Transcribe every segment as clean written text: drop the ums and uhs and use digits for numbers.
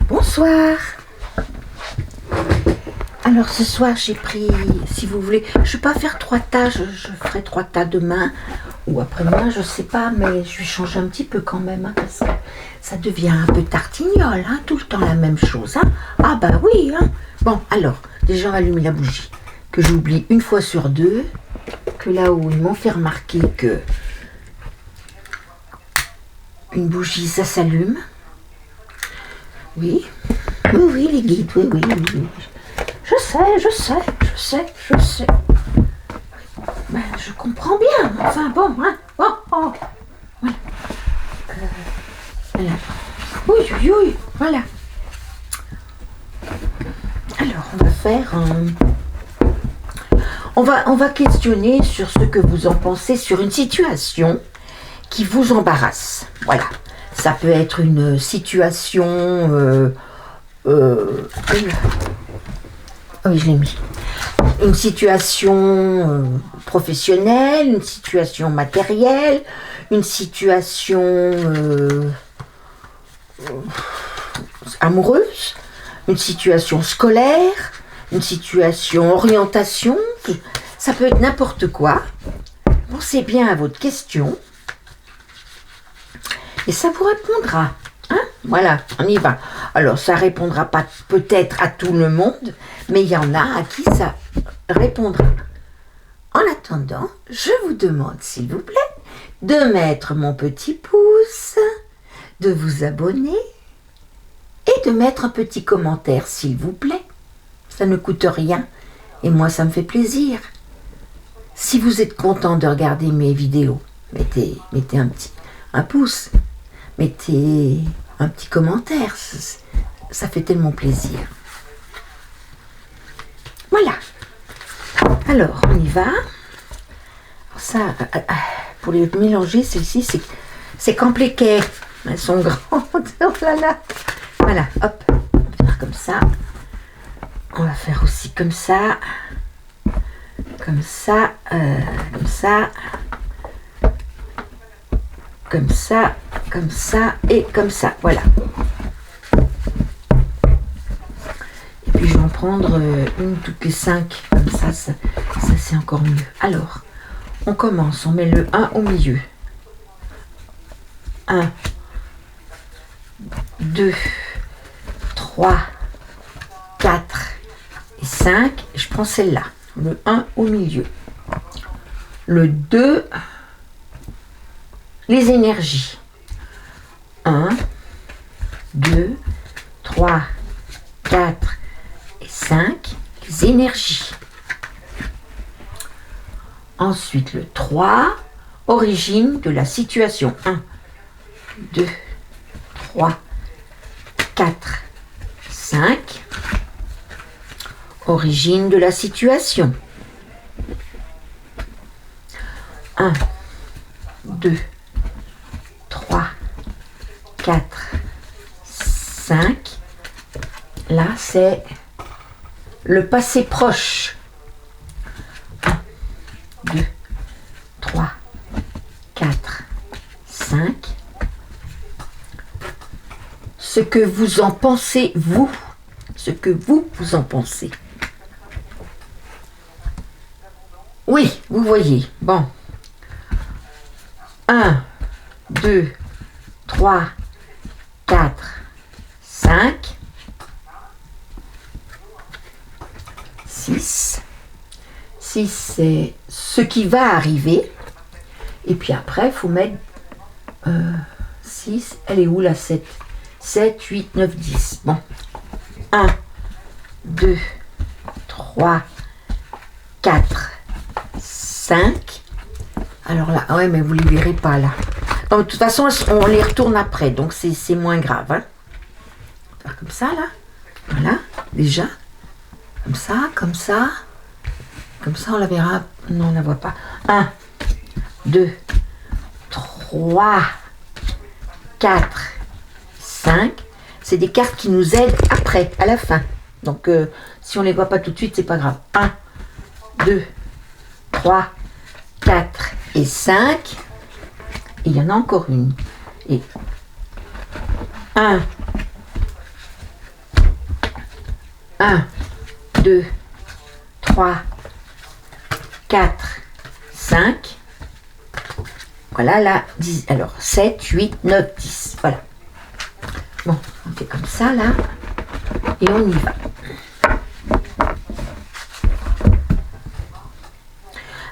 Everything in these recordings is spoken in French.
Bonsoir. Alors ce soir j'ai pris, si vous voulez, je ne vais pas faire 3 tas, je ferai 3 tas demain ou après-demain, je sais pas, mais je vais changer un petit peu quand même, hein, parce que ça devient un peu tartignole, hein, tout le temps la même chose. Hein. Ah bah oui, hein. Bon, alors, déjà on va allumer la bougie, que j'oublie une fois sur deux, que là où ils m'ont fait remarquer que une bougie ça s'allume. Oui, oui, les guides, oui. Je sais. Ben, je comprends bien, enfin bon, hein. Oh. Voilà. Voilà. Oui, voilà. Alors, on va faire on va questionner sur ce que vous en pensez sur une situation qui vous embarrasse. Voilà. Ça peut être une situation... oui, je l'ai mis. Une situation professionnelle, une situation matérielle, une situation amoureuse, une situation scolaire, une situation orientation. Ça peut être n'importe quoi. Pensez bien à votre question et ça vous répondra. Hein? Voilà, on y va. Alors, ça répondra pas peut-être à tout le monde, mais il y en a à qui ça répondra. En attendant, je vous demande, s'il vous plaît, de mettre mon petit pouce, de vous abonner et de mettre un petit commentaire, s'il vous plaît. Ça ne coûte rien et moi, ça me fait plaisir. Si vous êtes content de regarder mes vidéos, mettez un pouce, mettez un petit commentaire, ça fait tellement plaisir. Voilà. Alors, on y va. Ça, pour les mélanger, celles-ci, c'est compliqué. Elles sont grandes. Oh là là. Voilà, hop. On va faire comme ça. On va faire aussi comme ça. Comme ça. Et comme ça. Voilà. Et puis, je vais en prendre une toutes les 5. Comme ça c'est encore mieux. Alors, on commence. On met le 1 au milieu. 1, 2, 3, 4 et 5. Je prends celle-là. Le 1 au milieu. Le 2, les énergies. 1, 2, 3, 4 et 5. Les énergies. Ensuite, le 3, origine de la situation. 1, 2, 3, 4, 5. Origine de la situation. 1, 2, 3, 4, 5. Là, c'est le passé proche. 1, 2, 3, 4, 5. Ce que vous en pensez, vous. Ce que vous en pensez. Oui, vous voyez. Bon. 1, 2, 3, 4, 5. 6. 6, c'est ce qui va arriver. Et puis après, il faut mettre 6. Elle est où la 7 ? 7, 8, 9, 10. Bon. 1, 2, 3, 4, 5. Alors là, ouais, mais vous ne les verrez pas là. Donc, de toute façon, on les retourne après, donc c'est moins grave. Hein. Faire comme ça, là. Voilà, déjà. Comme ça. Comme ça, on la verra. Non, on ne la voit pas. 1, 2, 3, 4, 5. C'est des cartes qui nous aident après, à la fin. Donc, si on ne les voit pas tout de suite, c'est pas grave. 1, 2, 3, 4 et 5. Et il y en a encore une. Et 1, 1, 2, 3, 4, 5. Voilà, là, 10. Alors, 7, 8, 9, 10. Voilà. Bon, on fait comme ça, là. Et on y va.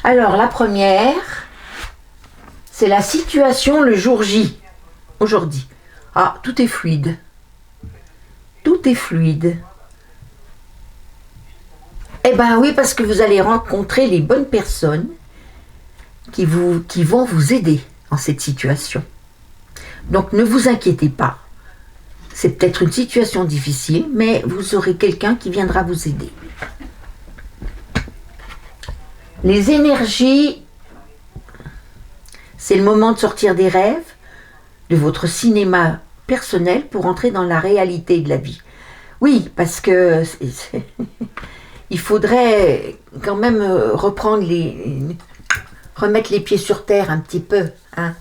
Alors, la première, c'est la situation le jour J. Aujourd'hui. Ah, tout est fluide. Tout est fluide. Eh bien oui, parce que vous allez rencontrer les bonnes personnes qui vont vous aider en cette situation. Donc, ne vous inquiétez pas. C'est peut-être une situation difficile, mais vous aurez quelqu'un qui viendra vous aider. Les énergies, c'est le moment de sortir des rêves, de votre cinéma personnel pour entrer dans la réalité de la vie. Oui, parce que il faudrait quand même remettre les pieds sur terre un petit peu. Hein.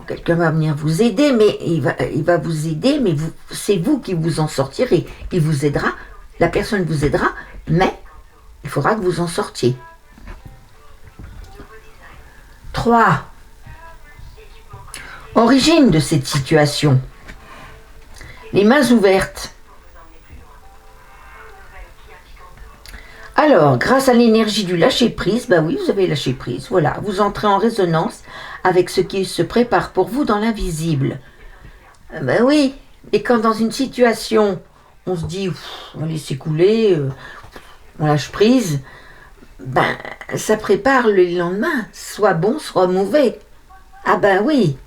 Quelqu'un va venir vous aider, mais il va vous aider, mais c'est vous qui vous en sortirez. Il vous aidera, la personne vous aidera, mais il faudra que vous en sortiez. 3. Origine de cette situation. Les mains ouvertes. Alors, grâce à l'énergie du lâcher-prise, bah oui, vous avez lâché prise, voilà. Vous entrez en résonance avec ce qui se prépare pour vous dans l'invisible. Ben oui, et quand dans une situation, on se dit, on va laisser couler, on lâche prise, ben, ça prépare le lendemain, soit bon, soit mauvais. Ah ben oui,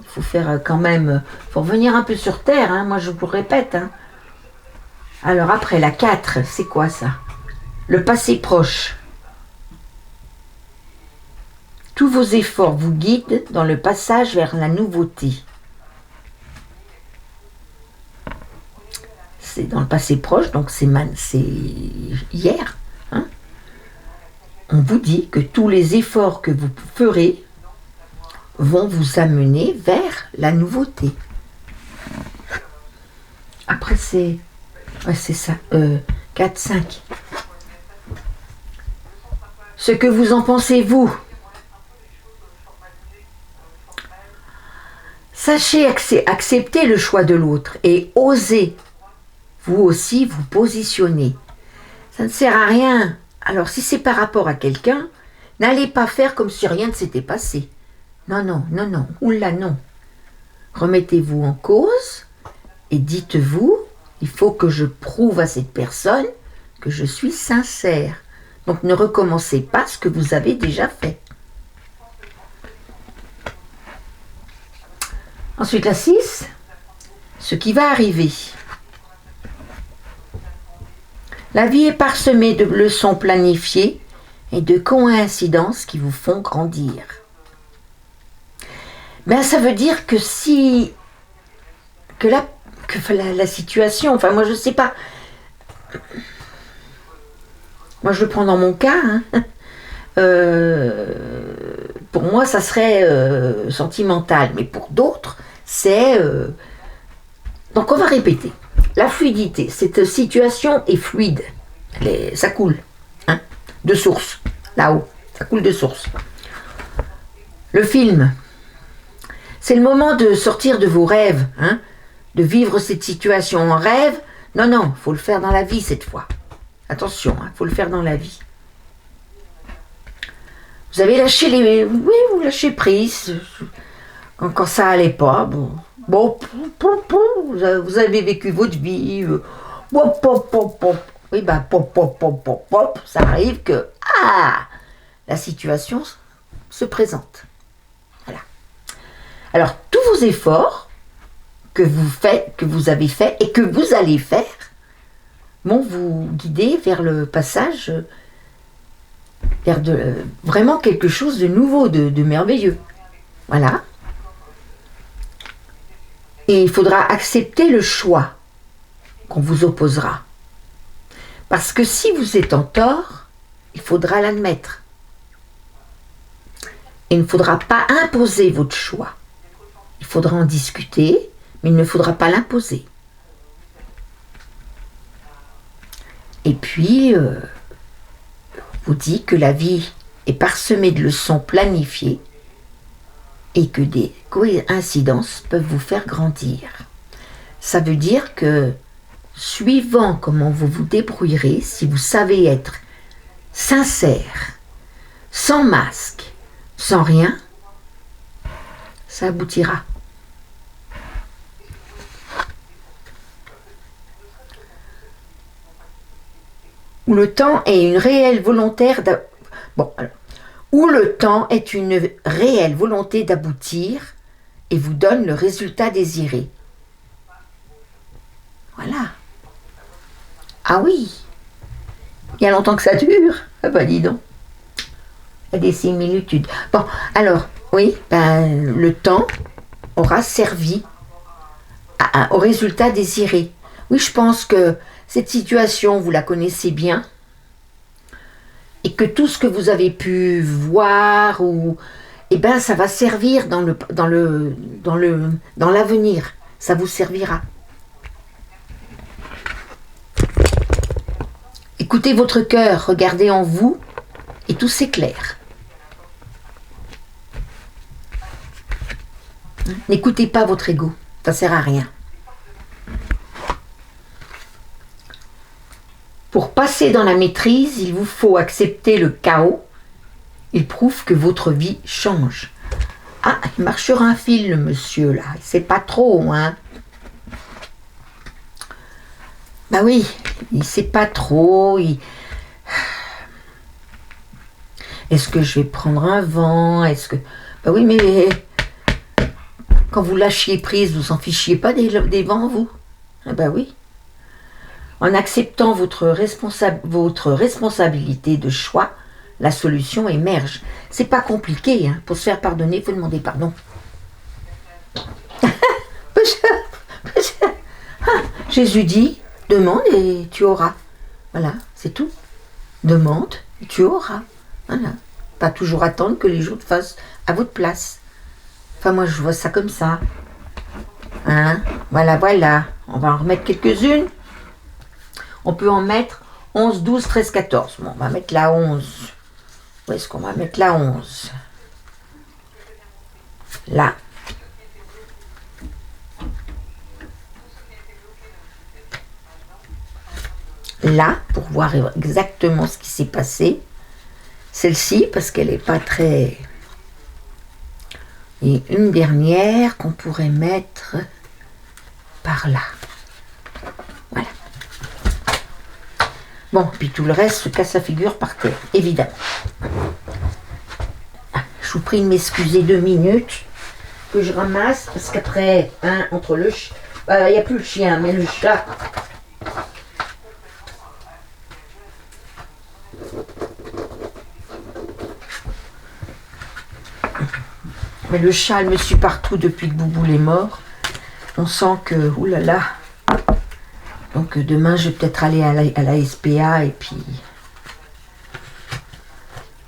il faut faire quand même, faut revenir un peu sur terre, hein, moi je vous répète. Hein. Alors après, la 4, c'est quoi ça? Le passé proche. Tous vos efforts vous guident dans le passage vers la nouveauté. C'est dans le passé proche, donc c'est hier. Hein. On vous dit que tous les efforts que vous ferez vont vous amener vers la nouveauté. Après, c'est ça. 4, 5. Ce que vous en pensez, vous. Sachez accepter le choix de l'autre et osez vous aussi vous positionner. Ça ne sert à rien. Alors si c'est par rapport à quelqu'un, n'allez pas faire comme si rien ne s'était passé. Non, non, non, non. Oula, non. Remettez-vous en cause et dites-vous, il faut que je prouve à cette personne que je suis sincère. Donc ne recommencez pas ce que vous avez déjà fait. Ensuite la 6, ce qui va arriver. La vie est parsemée de leçons planifiées et de coïncidences qui vous font grandir. Ben ça veut dire que la situation, enfin moi je sais pas. Moi je le prends dans mon cas. Hein. Pour moi ça serait sentimental, mais pour d'autres c'est... Donc on va répéter. La fluidité, cette situation est fluide. Ça coule. Hein, de source. Là-haut. Ça coule de source. Le film. C'est le moment de sortir de vos rêves. Hein, de vivre cette situation en rêve. Non, non, il faut le faire dans la vie cette fois. Attention, il faut le faire dans la vie. Vous avez lâché oui, vous lâchez prise. Quand ça allait pas, bon, vous avez vécu votre vie. Oui, ça arrive que la situation se présente. Voilà. Alors, tous vos efforts que vous avez fait et que vous allez faire, vont vous guider vers le passage vers vraiment quelque chose de nouveau, de merveilleux. Voilà. Et il faudra accepter le choix qu'on vous opposera. Parce que si vous êtes en tort, il faudra l'admettre. Et il ne faudra pas imposer votre choix. Il faudra en discuter, mais il ne faudra pas l'imposer. Et puis, vous dit que la vie est parsemée de leçons planifiées et que des coïncidences peuvent vous faire grandir. Ça veut dire que, suivant comment vous vous débrouillerez, si vous savez être sincère, sans masque, sans rien, ça aboutira. Où le temps est une réelle volontaire où le temps est une réelle volonté d'aboutir et vous donne le résultat désiré. Voilà. Ah oui, il y a longtemps que ça dure. Ah bah dis donc. Il y a des similitudes. Bon, alors, oui, le temps aura servi au résultat désiré. Oui, je pense que cette situation, vous la connaissez bien. Et que tout ce que vous avez pu voir, ça va servir dans l'avenir. Ça vous servira. Écoutez votre cœur, regardez en vous, et tout s'éclaire. N'écoutez pas votre ego, ça ne sert à rien. Pour passer dans la maîtrise, il vous faut accepter le chaos. Il prouve que votre vie change. Ah, il marche sur un fil, le monsieur, là. Il sait pas trop, hein. Bah oui, il sait pas trop. Est-ce que je vais prendre un vent? Bah oui, mais quand vous lâchiez prise, vous en fichiez pas des vents, vous? Ah bah oui. En acceptant votre responsabilité de choix, la solution émerge. C'est pas compliqué, hein. Pour se faire pardonner, il faut demander pardon. Jésus dit, demande et tu auras. Voilà, c'est tout. Demande et tu auras. Voilà. Pas toujours attendre que les jours te fassent à votre place. Enfin, moi, je vois ça comme ça. Hein? Voilà. On va en remettre quelques-unes. On peut en mettre 11, 12, 13, 14. Bon, on va mettre la 11. Où est-ce qu'on va mettre la 11? Là. Là, pour voir exactement ce qui s'est passé. Celle-ci, parce qu'elle n'est pas très... Et une dernière qu'on pourrait mettre par là. Voilà. Bon, puis tout le reste se casse la figure par terre, évidemment. Je vous prie de m'excuser 2 minutes que je ramasse, parce qu'après, entre le chien... Il n'y a plus le chien, mais le chat... Mais le chat, elle me suit partout depuis que Bouboule est mort. On sent que, oulala. Donc demain, je vais peut-être aller à la SPA et puis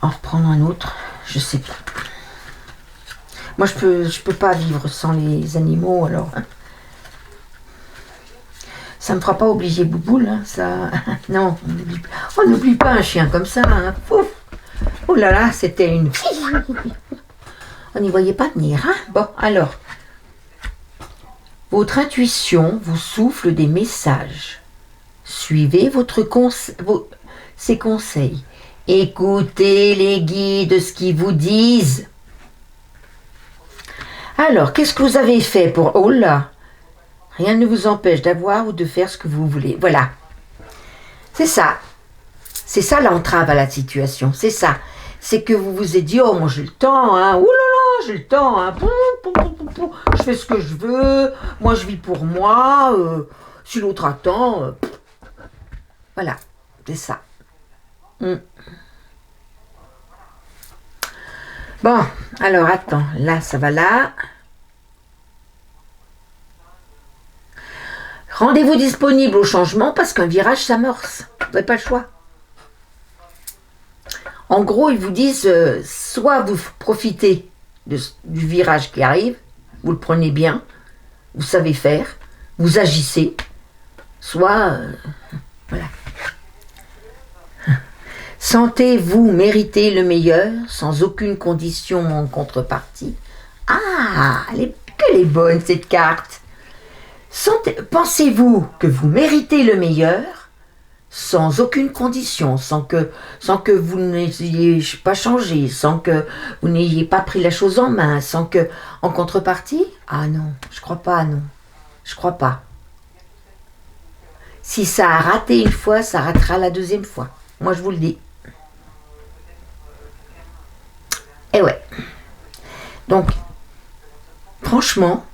en reprendre un autre. Je sais pas. Moi, je peux pas vivre sans les animaux, alors. Ça me fera pas oublier Bouboule, hein, ça. Non, on n'oublie pas un chien comme ça. Hein. Ouf. Oh là là, c'était une... On n'y voyait pas venir, hein? Bon, alors. Votre intuition vous souffle des messages. Suivez ses conseils. Écoutez les guides, ce qu'ils vous disent. Alors, qu'est-ce que vous avez fait pour... Oh là! Rien ne vous empêche d'avoir ou de faire ce que vous voulez. Voilà. C'est ça. C'est ça l'entrave à la situation. C'est ça. C'est que vous vous êtes dit, oh, moi j'ai le temps, hein. Ouh là là, j'ai le temps, hein. Je fais ce que je veux. Moi, je vis pour moi. Si l'autre attend... Voilà. C'est ça. Bon, alors, attends. Là, ça va là. Rendez-vous disponible au changement parce qu'un virage s'amorce. Vous n'avez pas le choix. En gros, ils vous disent, soit vous profitez du virage qui arrive, vous le prenez bien, vous savez faire, vous agissez, soit... voilà. Sentez-vous mériter le meilleur sans aucune condition en contrepartie? Ah, qu'elle est bonne cette carte. Pensez-vous que vous méritez le meilleur sans aucune condition, sans que vous n'ayez pas changé, sans que vous n'ayez pas pris la chose en main, sans que, en contrepartie? Ah non, je crois pas, non. Je crois pas. Si ça a raté une fois, ça ratera la deuxième fois. Moi, je vous le dis. Et ouais. Donc, franchement,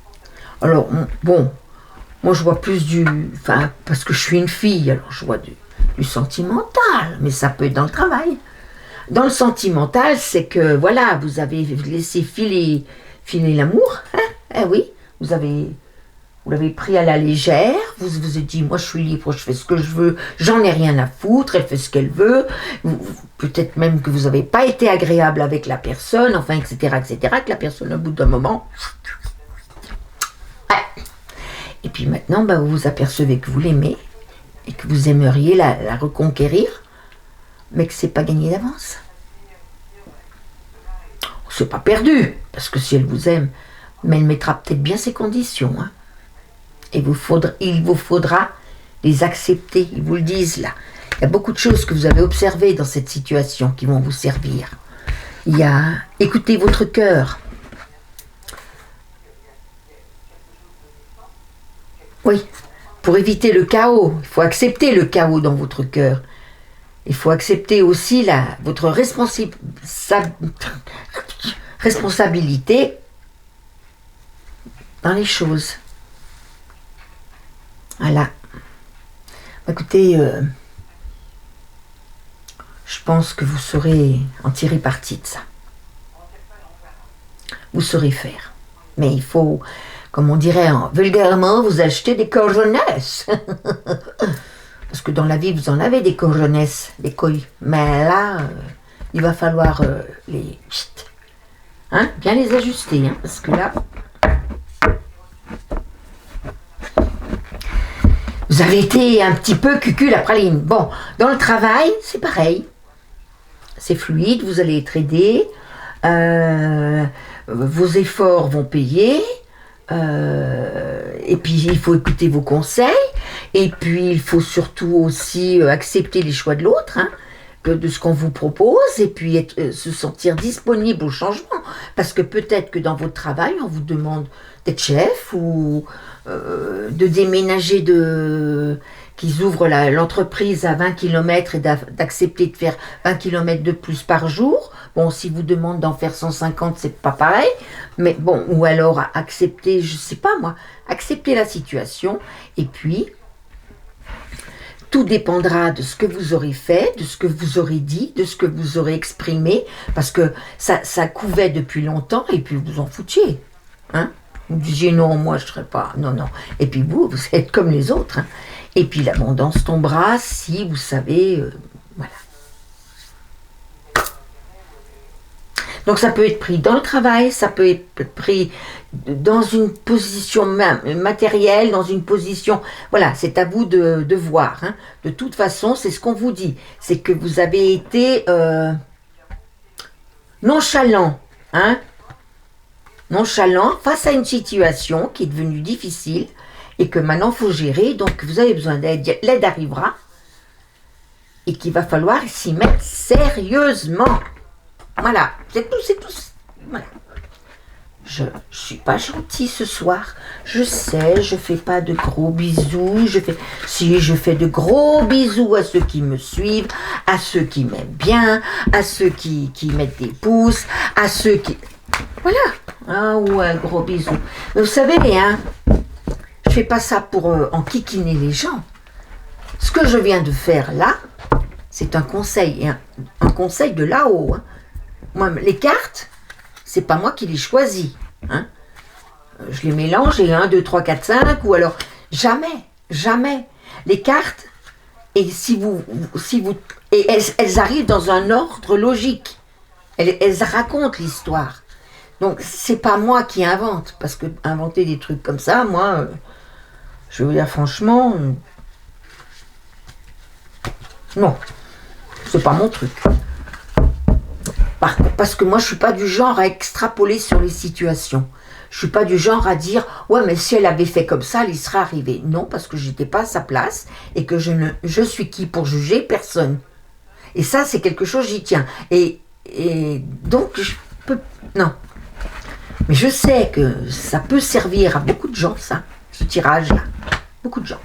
alors, bon, moi, je vois plus enfin, parce que je suis une fille, alors je vois du sentimental, mais ça peut être dans le travail. Dans le sentimental, c'est que, voilà, vous avez laissé filer l'amour, hein, eh oui, vous l'avez pris à la légère, vous vous êtes dit, moi je suis libre, je fais ce que je veux, j'en ai rien à foutre, elle fait ce qu'elle veut, peut-être même que vous n'avez pas été agréable avec la personne, enfin, etc., que la personne, au bout d'un moment... Ouais. Et puis maintenant, vous vous apercevez que vous l'aimez, et que vous aimeriez la reconquérir, mais que c'est pas gagné d'avance. C'est pas perdu, parce que si elle vous aime, mais elle mettra peut-être bien ses conditions, hein. Et il vous faudra les accepter, ils vous le disent là. Il y a beaucoup de choses que vous avez observées dans cette situation qui vont vous servir. Il y a écoutez votre cœur. Oui, pour éviter le chaos, il faut accepter le chaos dans votre cœur. Il faut accepter aussi votre responsabilité dans les choses. Voilà. Écoutez, je pense que vous saurez en tirer parti de ça. Vous saurez faire. Mais il faut, comme on dirait vulgairement, vous acheter des cojones. Parce que dans la vie, vous en avez des cojones, des couilles. Mais là, il va falloir bien les ajuster. Hein, parce que là... Vous avez été un petit peu cucul la praline. Bon, dans le travail, c'est pareil. C'est fluide, vous allez être aidé. Vos efforts vont payer. Et puis, il faut écouter vos conseils. Et puis, il faut surtout aussi accepter les choix de l'autre, hein, de ce qu'on vous propose. Et puis, se sentir disponible au changement. Parce que peut-être que dans votre travail, on vous demande d'être chef ou... de déménager, qu'ils ouvrent l'entreprise à 20 km et d'accepter de faire 20 km de plus par jour. Bon, si vous demandent d'en faire 150, c'est pas pareil. Mais bon, ou alors accepter, je sais pas moi, accepter la situation. Et puis, tout dépendra de ce que vous aurez fait, de ce que vous aurez dit, de ce que vous aurez exprimé. Parce que ça couvait depuis longtemps et puis vous en foutiez. Hein? Vous disiez non, moi je ne serais pas. Non. Et puis vous êtes comme les autres. Hein. Et puis l'abondance tombera si vous savez. Voilà. Donc ça peut être pris dans le travail, ça peut être pris dans une position matérielle, dans une position... Voilà, c'est à vous de voir. Hein. De toute façon, c'est ce qu'on vous dit. C'est que vous avez été nonchalant. Hein. Nonchalant face à une situation qui est devenue difficile et que maintenant il faut gérer, donc vous avez besoin d'aide, l'aide arrivera et qu'il va falloir s'y mettre sérieusement. Voilà, c'est tout. Voilà. Je suis pas gentille ce soir, je sais, je fais pas de gros bisous, je fais de gros bisous à ceux qui me suivent, à ceux qui m'aiment bien, à ceux qui mettent des pouces, à ceux qui... Voilà. Ah ouais, gros bisous. Mais vous savez, hein, je fais pas ça pour enquiquiner les gens. Ce que je viens de faire là, c'est un conseil, hein, un conseil de là-haut. Hein. Moi, les cartes, c'est pas moi qui les choisis. Hein. Je les mélange et 1, 2, 3, 4, 5, ou alors jamais. Les cartes, et et elles arrivent dans un ordre logique. Elles racontent l'histoire. Donc, c'est pas moi qui invente, parce que inventer des trucs comme ça, moi, je veux dire franchement, non, c'est pas mon truc. Parce que moi, je suis pas du genre à extrapoler sur les situations. Je suis pas du genre à dire ouais, mais si elle avait fait comme ça, elle y serait arrivée. Non, parce que j'étais pas à sa place et que je suis qui pour juger? Personne. Et ça, c'est quelque chose, j'y tiens. Et donc, je peux... Non. Mais je sais que ça peut servir à beaucoup de gens, ça, ce tirage-là. Beaucoup de gens.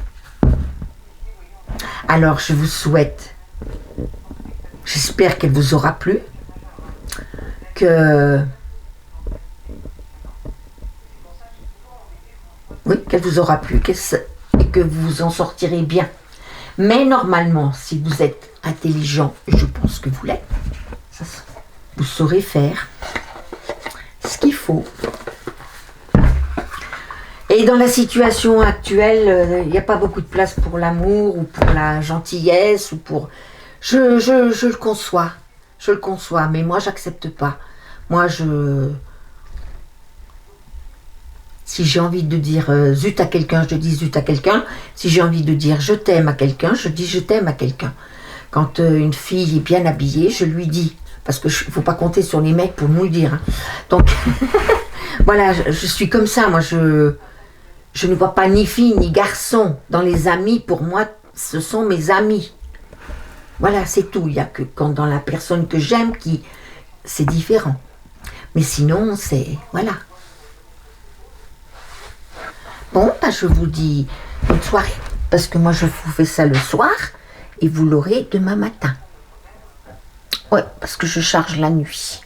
Alors, je vous souhaite, j'espère qu'elle vous aura plu, oui, qu'elle vous aura plu, et que vous en sortirez bien. Mais normalement, si vous êtes intelligent, et je pense que vous l'êtes, vous saurez faire ce qu'il faut. Et dans la situation actuelle, il n'y a pas beaucoup de place pour l'amour ou pour la gentillesse ou pour... Je le conçois. Je le conçois, mais moi, j'accepte pas. Moi, si j'ai envie de dire zut à quelqu'un, je dis zut à quelqu'un. Si j'ai envie de dire je t'aime à quelqu'un, je dis je t'aime à quelqu'un. Quand une fille est bien habillée, je lui dis. Parce qu'il ne faut pas compter sur les mecs pour nous le dire. Hein. Donc, voilà, je suis comme ça. Moi, je ne vois pas ni fille ni garçon dans les amis. Pour moi, ce sont mes amis. Voilà, c'est tout. Il n'y a que quand dans la personne que j'aime c'est différent. Mais sinon, c'est... Voilà. Bon, bah, je vous dis bonne soirée. Parce que moi, je vous fais ça le soir. Et vous l'aurez demain matin. Ouais, parce que je charge la nuit.